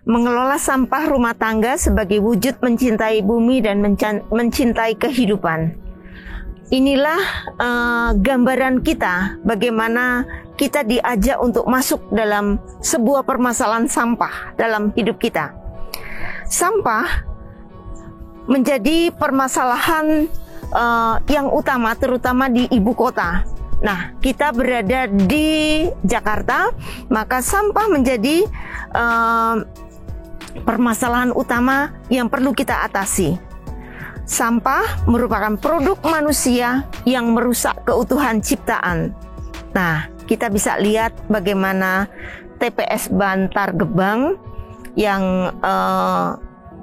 mengelola sampah rumah tangga sebagai wujud mencintai bumi dan mencintai kehidupan. Inilah gambaran kita bagaimana kita diajak untuk masuk dalam sebuah permasalahan sampah dalam hidup kita. Sampah menjadi permasalahan yang utama terutama di ibu kota. Nah, kita berada di Jakarta, maka sampah menjadi permasalahan utama yang perlu kita atasi. Sampah merupakan produk manusia yang merusak keutuhan ciptaan. Nah, kita bisa lihat bagaimana TPS Bantar Gebang yang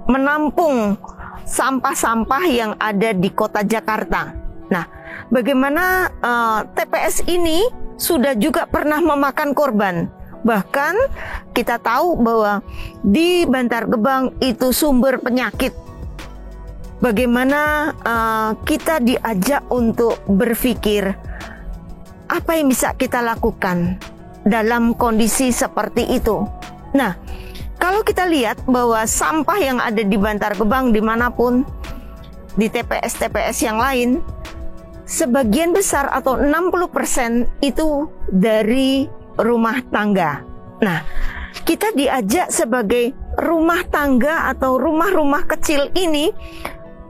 menampung sampah-sampah yang ada di kota Jakarta. Nah, bagaimana TPS ini sudah juga pernah memakan korban. Bahkan kita tahu bahwa di Bantar Gebang itu sumber penyakit. Bagaimana kita diajak untuk berpikir apa yang bisa kita lakukan dalam kondisi seperti itu. Nah, kalau kita lihat bahwa sampah yang ada di Bantar Gebang dimanapun, di TPS-TPS yang lain, sebagian besar atau 60% itu dari rumah tangga. Nah, kita diajak sebagai rumah tangga atau rumah-rumah kecil ini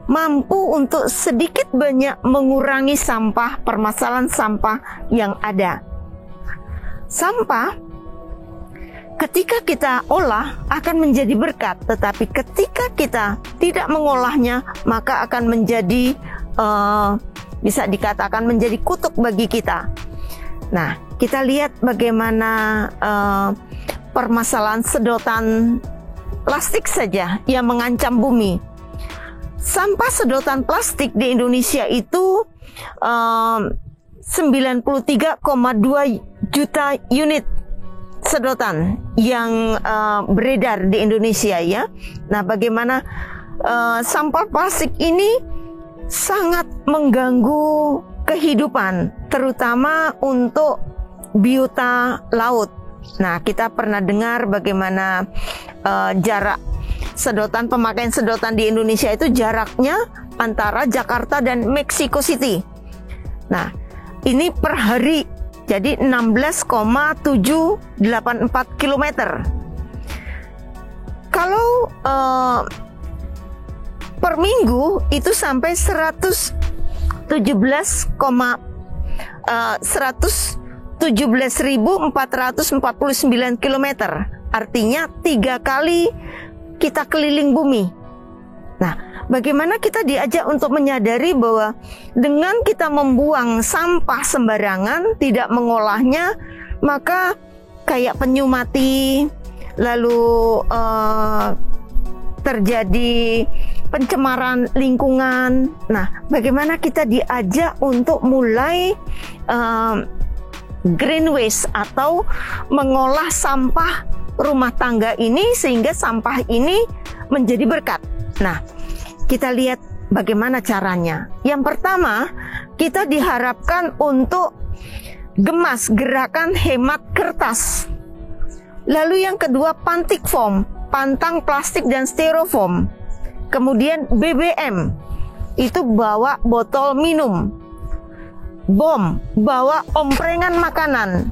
mampu untuk sedikit banyak mengurangi sampah, permasalahan sampah yang ada. Sampah ketika kita olah akan menjadi berkat, tetapi ketika kita tidak mengolahnya maka akan menjadi bisa dikatakan menjadi kutuk bagi kita. Nah, kita lihat bagaimana permasalahan sedotan plastik saja yang mengancam bumi. Sampah sedotan plastik di Indonesia itu 93,2 juta unit sedotan yang beredar di Indonesia ya. Nah, bagaimana sampah plastik ini sangat mengganggu kehidupan, terutama untuk biota laut. Nah, kita pernah dengar bagaimana jarak sedotan, pemakaian sedotan di Indonesia itu jaraknya antara Jakarta dan Mexico City. Nah, ini per hari jadi 16,784 km. Kalau per minggu itu sampai 117.449 km. Artinya 3 kali kita keliling bumi. Nah, bagaimana kita diajak untuk menyadari bahwa dengan kita membuang sampah sembarangan, tidak mengolahnya, maka kayak penyu mati, lalu terjadi pencemaran lingkungan. Nah, bagaimana kita diajak untuk mulai green waste atau mengolah sampah rumah tangga ini sehingga sampah ini menjadi berkat. Nah, kita lihat bagaimana caranya. Yang pertama, kita diharapkan untuk gemas gerakan hemat kertas. Lalu yang kedua, pantik foam, pantang plastik dan styrofoam. Kemudian BBM, itu bawa botol minum. Bom, bawa omprengan makanan.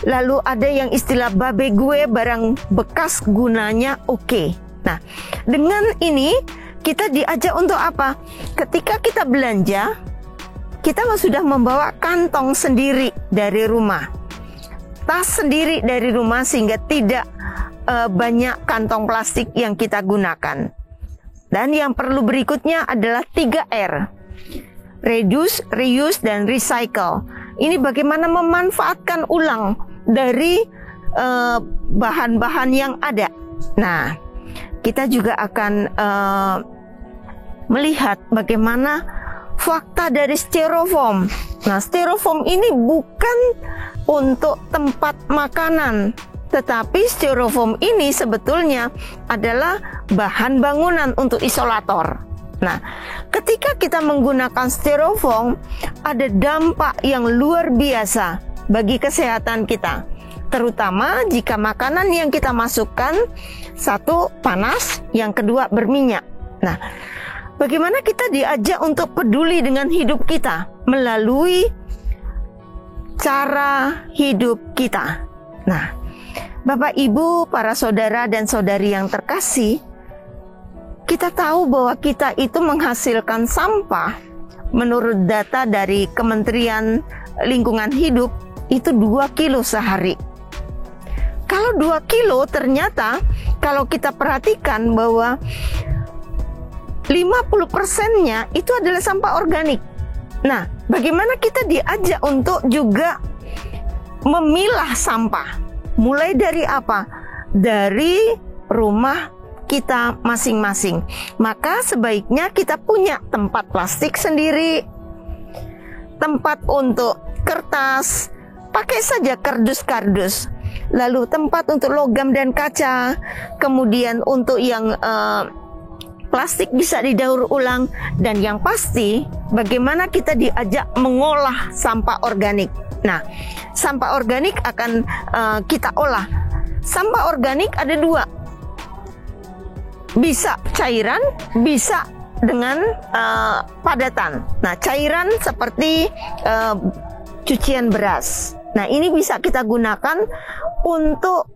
Lalu ada yang istilah babe gue, barang bekas gunanya oke. Nah, dengan ini kita diajak untuk apa? Ketika kita belanja, kita sudah membawa kantong sendiri dari rumah, tas sendiri dari rumah, sehingga tidak banyak kantong plastik yang kita gunakan. Dan yang perlu berikutnya adalah 3R. Reduce, reuse, dan recycle. Ini bagaimana memanfaatkan ulang dari bahan-bahan yang ada. Nah, kita juga akan melihat bagaimana fakta dari styrofoam. Nah, styrofoam ini bukan untuk tempat makanan, tetapi styrofoam ini sebetulnya adalah bahan bangunan untuk isolator. Nah, ketika kita menggunakan styrofoam, ada dampak yang luar biasa bagi kesehatan kita. terutama jika makanan yang kita masukkan satu panas, yang kedua berminyak. Nah, bagaimana kita diajak untuk peduli dengan hidup kita melalui cara hidup kita. Nah, Bapak Ibu, para saudara dan saudari yang terkasih, kita tahu bahwa kita itu menghasilkan sampah. Menurut data dari Kementerian Lingkungan Hidup itu 2 kilo sehari. Kalau 2 kilo ternyata kalau kita perhatikan bahwa 50%-nya itu adalah sampah organik. Nah, bagaimana kita diajak untuk juga memilah sampah? Mulai dari apa? Dari rumah kita masing-masing. Maka sebaiknya kita punya tempat plastik sendiri, tempat untuk kertas, pakai saja kardus-kardus. Lalu tempat untuk logam dan kaca, kemudian untuk yang plastik bisa didaur ulang, dan yang pasti bagaimana kita diajak mengolah sampah organik. Nah, sampah organik akan kita olah. Sampah organik ada 2. Bisa cairan, bisa dengan padatan. Nah, cairan seperti cucian beras. Nah, ini bisa kita gunakan untuk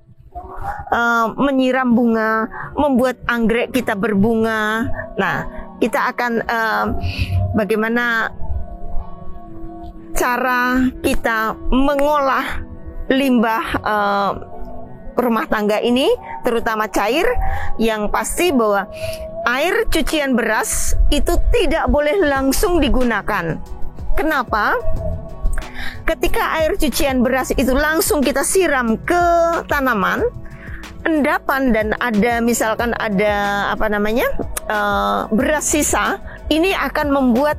menyiram bunga, membuat anggrek kita berbunga. Nah, kita akan bagaimana cara kita mengolah limbah rumah tangga ini, terutama cair. Yang pasti bahwa air cucian beras itu tidak boleh langsung digunakan. Kenapa? Ketika air cucian beras itu langsung kita siram ke tanaman, endapan dan ada misalkan ada beras sisa, ini akan membuat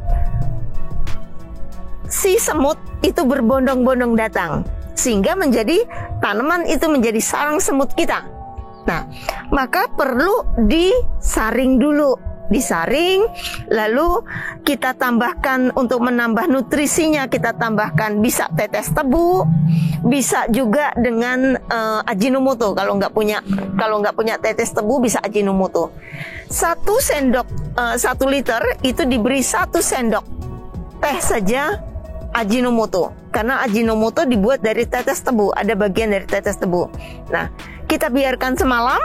si semut itu berbondong-bondong datang, sehingga menjadi tanaman itu menjadi sarang semut kita. Nah, maka perlu disaring dulu, disaring, lalu kita tambahkan untuk menambah nutrisinya, kita tambahkan bisa tetes tebu, bisa juga dengan Ajinomoto. Kalau nggak punya tetes tebu, bisa Ajinomoto. 1 liter itu diberi 1 sendok teh saja Ajinomoto, karena Ajinomoto dibuat dari tetes tebu, ada bagian dari tetes tebu. Nah, kita biarkan semalam,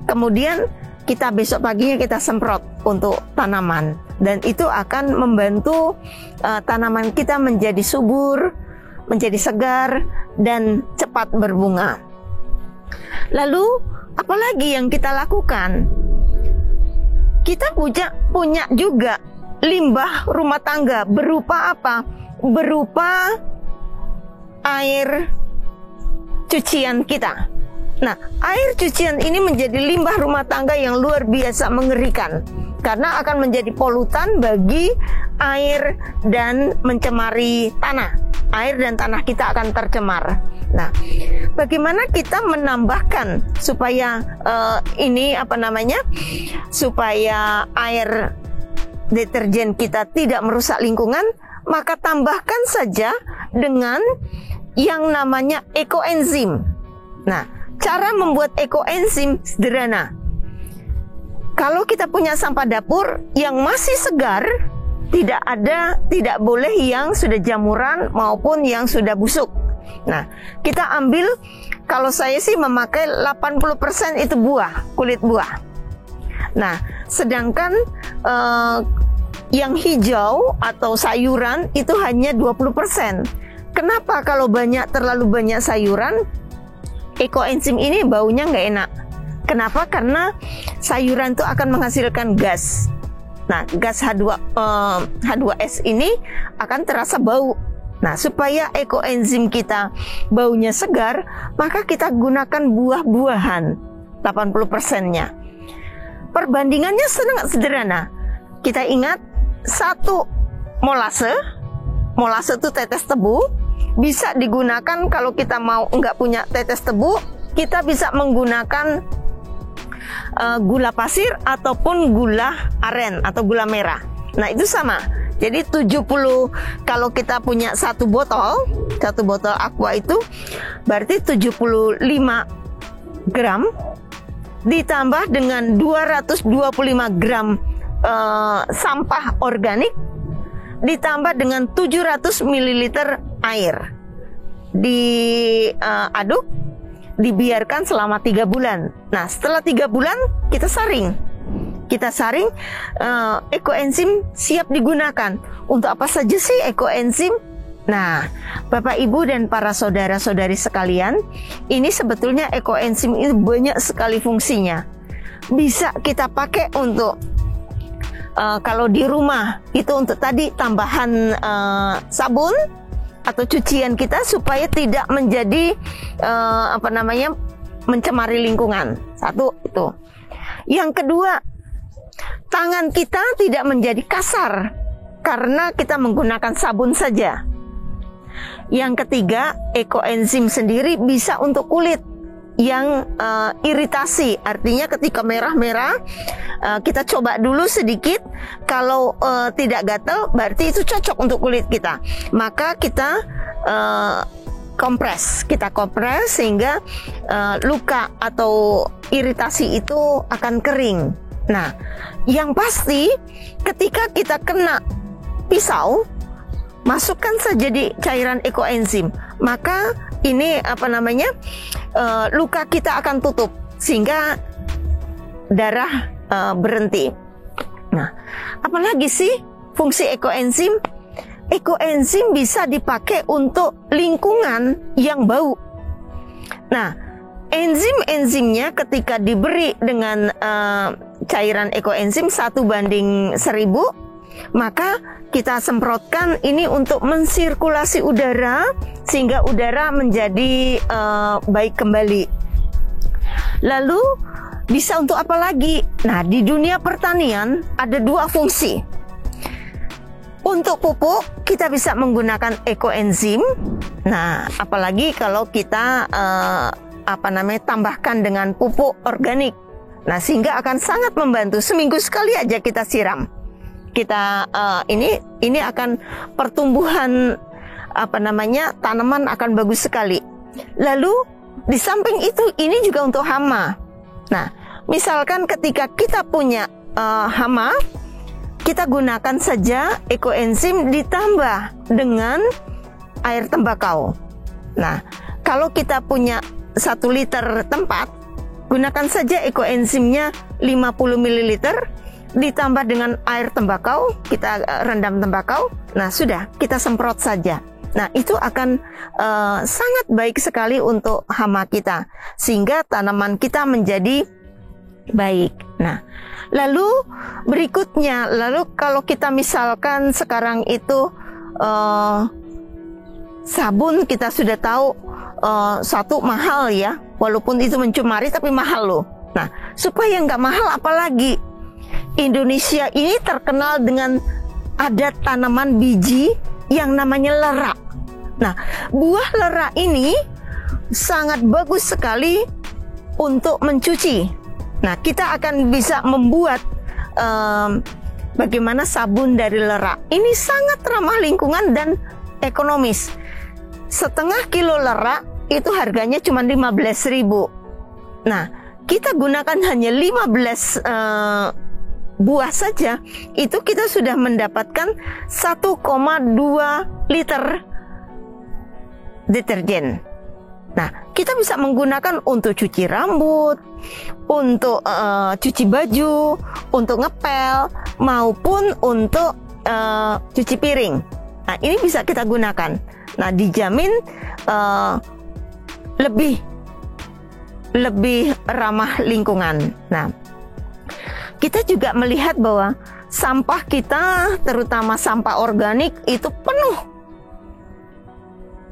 kemudian kita besok paginya kita semprot untuk tanaman, dan itu akan membantu tanaman kita menjadi subur, menjadi segar, dan cepat berbunga. Lalu, apalagi yang kita lakukan? Kita punya juga limbah rumah tangga berupa apa? Berupa air cucian kita. Nah, air cucian ini menjadi limbah rumah tangga yang luar biasa mengerikan, karena akan menjadi polutan bagi air dan mencemari tanah. Air dan tanah kita akan tercemar. Nah, bagaimana kita menambahkan supaya supaya air deterjen kita tidak merusak lingkungan? Maka tambahkan saja dengan yang namanya ekoenzim. Nah, cara membuat ekoenzim sederhana. Kalau kita punya sampah dapur yang masih segar, tidak boleh yang sudah jamuran maupun yang sudah busuk. Nah, kita ambil, kalau saya sih memakai 80% itu kulit buah. Nah, sedangkan yang hijau atau sayuran itu hanya 20%. Kenapa? Kalau terlalu banyak sayuran, ekoenzim ini baunya nggak enak. Kenapa? Karena sayuran itu akan menghasilkan gas. Nah, gas H2S ini akan terasa bau. Nah, supaya ekoenzim kita baunya segar, maka kita gunakan buah-buahan 80%-nya. Perbandingannya sangat sederhana. Kita ingat 1 molase itu tetes tebu, bisa digunakan kalau kita mau nggak punya tetes tebu, kita bisa menggunakan gula pasir ataupun gula aren atau gula merah. Nah, itu sama. Jadi 70, kalau kita punya satu botol aqua itu berarti 75 gram ditambah dengan 225 gram sampah organik ditambah dengan 700 ml air. Diaduk, dibiarkan selama 3 bulan. Nah, setelah 3 bulan kita saring. Ekoenzim siap digunakan. Untuk apa saja sih ekoenzim? Nah, Bapak Ibu dan para saudara-saudari sekalian, ini sebetulnya ekoenzim itu banyak sekali fungsinya. Bisa kita pakai untuk kalau di rumah itu untuk tadi tambahan sabun atau cucian kita supaya tidak menjadi mencemari lingkungan. Satu itu. Yang kedua, tangan kita tidak menjadi kasar karena kita menggunakan sabun saja. Yang ketiga, ekoenzim sendiri bisa untuk kulit yang iritasi, artinya ketika merah-merah kita coba dulu sedikit, kalau tidak gatal berarti itu cocok untuk kulit kita, maka kita kompres sehingga luka atau iritasi itu akan kering. Nah, yang pasti ketika kita kena pisau, masukkan saja di cairan ekoenzim, maka ini luka kita akan tutup sehingga darah berhenti. Nah, apalagi sih fungsi ekoenzim? Ekoenzim bisa dipakai untuk lingkungan yang bau. Nah, enzim-enzimnya ketika diberi dengan cairan ekoenzim 1:1000, maka kita semprotkan ini untuk mensirkulasi udara sehingga udara menjadi baik kembali. Lalu bisa untuk apa lagi? Nah, di dunia pertanian ada 2 fungsi. Untuk pupuk kita bisa menggunakan ekoenzim. Nah, apalagi kalau kita tambahkan dengan pupuk organik. Nah, sehingga akan sangat membantu. Seminggu sekali aja kita siram. Kita ini akan pertumbuhan tanaman akan bagus sekali. Lalu di samping itu ini juga untuk hama. Nah, misalkan ketika kita punya hama, kita gunakan saja ekoenzim ditambah dengan air tembakau. Nah, kalau kita punya 1 liter tempat, gunakan saja ekoenzimnya 50 ml ditambah dengan air tembakau, kita rendam tembakau. Nah, sudah, kita semprot saja. Nah, itu akan sangat baik sekali untuk hama kita, sehingga tanaman kita menjadi baik. Nah, lalu berikutnya, kalau kita misalkan sekarang itu sabun, kita sudah tahu satu mahal ya, walaupun itu mencemari tapi mahal loh. Nah, supaya nggak mahal, apalagi Indonesia ini terkenal dengan ada tanaman biji yang namanya lera. Nah, buah lera ini sangat bagus sekali untuk mencuci. Nah, kita akan bisa membuat bagaimana sabun dari lera. Ini sangat ramah lingkungan dan ekonomis. Setengah kilo lera itu harganya cuma 15.000. Nah, kita gunakan hanya 15 buah saja, itu kita sudah mendapatkan 1,2 liter deterjen. Nah, kita bisa menggunakan untuk cuci rambut, untuk cuci baju, untuk ngepel, maupun untuk cuci piring. Nah, ini bisa kita gunakan. Nah, dijamin lebih ramah lingkungan. Nah, kita juga melihat bahwa sampah kita, terutama sampah organik, itu penuh.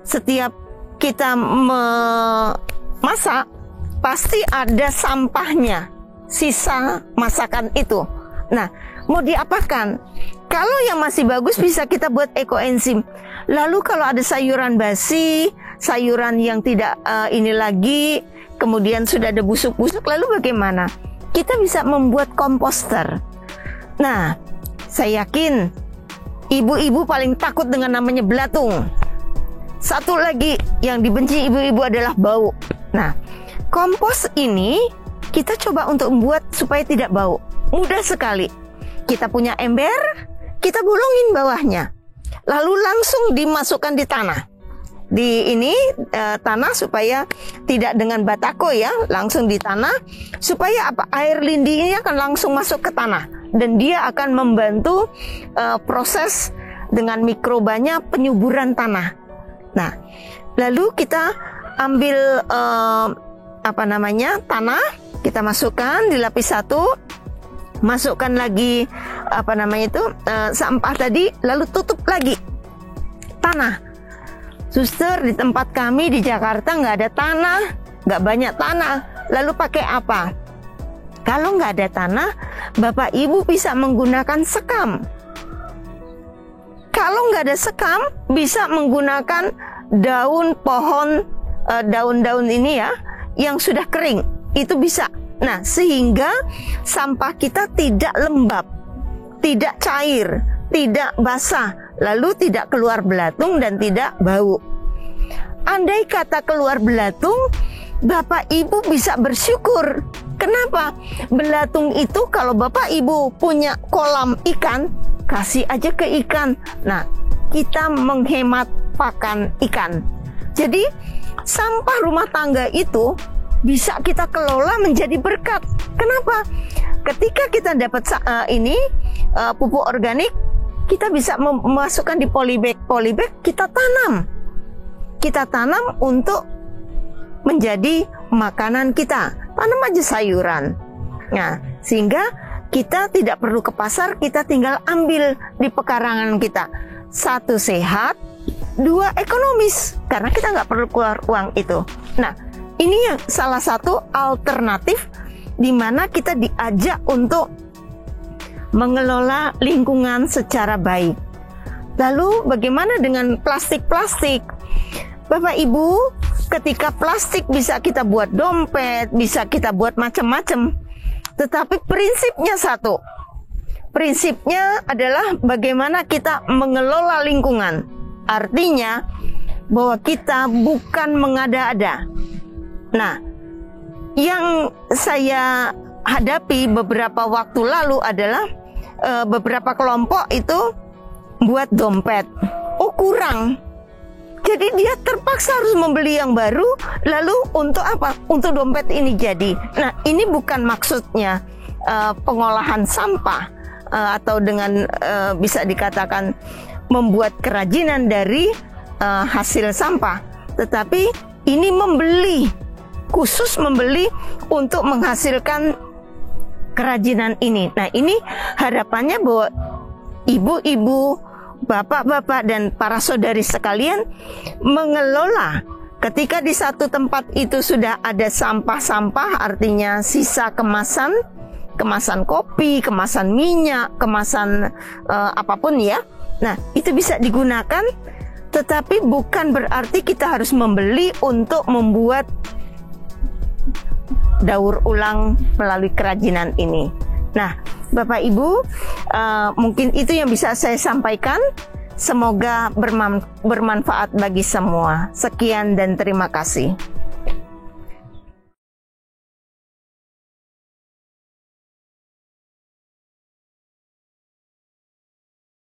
Setiap kita memasak, pasti ada sampahnya, sisa masakan itu. Nah, mau diapakan? Kalau yang masih bagus bisa kita buat ekoenzim. Lalu kalau ada sayuran basi, sayuran yang tidak ini lagi, kemudian sudah ada busuk-busuk, lalu bagaimana? Kita bisa membuat komposter. Nah, saya yakin Ibu-ibu paling takut dengan namanya belatung. Satu lagi yang dibenci ibu-ibu adalah bau. Nah, kompos ini kita coba untuk membuat supaya tidak bau. Mudah sekali. Kita punya ember, kita bolongin bawahnya. Lalu langsung dimasukkan di tanah. Di ini tanah supaya tidak dengan batako ya, langsung di tanah supaya apa? Air lindi ini akan langsung masuk ke tanah dan dia akan membantu proses dengan mikrobanya penyuburan tanah. Nah, lalu kita ambil tanah, kita masukkan di lapis satu, masukkan lagi sampah tadi, lalu tutup lagi tanah. Suster, di tempat kami di Jakarta nggak ada tanah, nggak banyak tanah. Lalu pakai apa? Kalau nggak ada tanah, Bapak Ibu bisa menggunakan sekam. Kalau nggak ada sekam, bisa menggunakan daun pohon, daun-daun ini ya, yang sudah kering. Itu bisa. Nah, sehingga sampah kita tidak lembab, tidak cair, tidak basah, lalu tidak keluar belatung dan tidak bau. Andai kata keluar belatung, Bapak Ibu bisa bersyukur. Kenapa? Belatung itu kalau Bapak Ibu punya kolam ikan, kasih aja ke ikan. Nah, kita menghemat pakan ikan. Jadi, sampah rumah tangga itu bisa kita kelola menjadi berkat. Kenapa? Ketika kita dapat pupuk organik, kita bisa memasukkan di polybag, kita tanam. Kita tanam untuk menjadi makanan kita. Tanam aja sayuran. Nah, sehingga kita tidak perlu ke pasar, kita tinggal ambil di pekarangan kita. Satu, sehat, dua, ekonomis. Karena kita nggak perlu keluar uang itu. Nah, ini yang salah satu alternatif di mana kita diajak untuk mengelola lingkungan secara baik. Lalu bagaimana dengan plastik-plastik? Bapak Ibu, ketika plastik bisa kita buat dompet, bisa kita buat macam-macam. Tetapi prinsipnya satu. Prinsipnya adalah bagaimana kita mengelola lingkungan. Artinya bahwa kita bukan mengada-ada. Nah, yang saya hadapi beberapa waktu lalu adalah beberapa kelompok itu buat dompet. Oh, kurang. Jadi dia terpaksa harus membeli yang baru. Lalu untuk apa? Untuk dompet ini jadi. Nah, ini bukan maksudnya pengolahan sampah atau dengan bisa dikatakan membuat kerajinan dari hasil sampah. Tetapi ini khusus membeli untuk menghasilkan kerajinan ini. Nah, ini harapannya bahwa ibu-ibu, bapak-bapak, dan para saudari sekalian mengelola. Ketika di satu tempat itu sudah ada sampah-sampah, artinya sisa kemasan kopi, kemasan minyak, kemasan apapun ya. Nah, itu bisa digunakan, tetapi bukan berarti kita harus membeli untuk membuat daur ulang melalui kerajinan ini. Nah, Bapak Ibu, mungkin itu yang bisa saya sampaikan. Semoga bermanfaat bagi semua. Sekian dan terima kasih.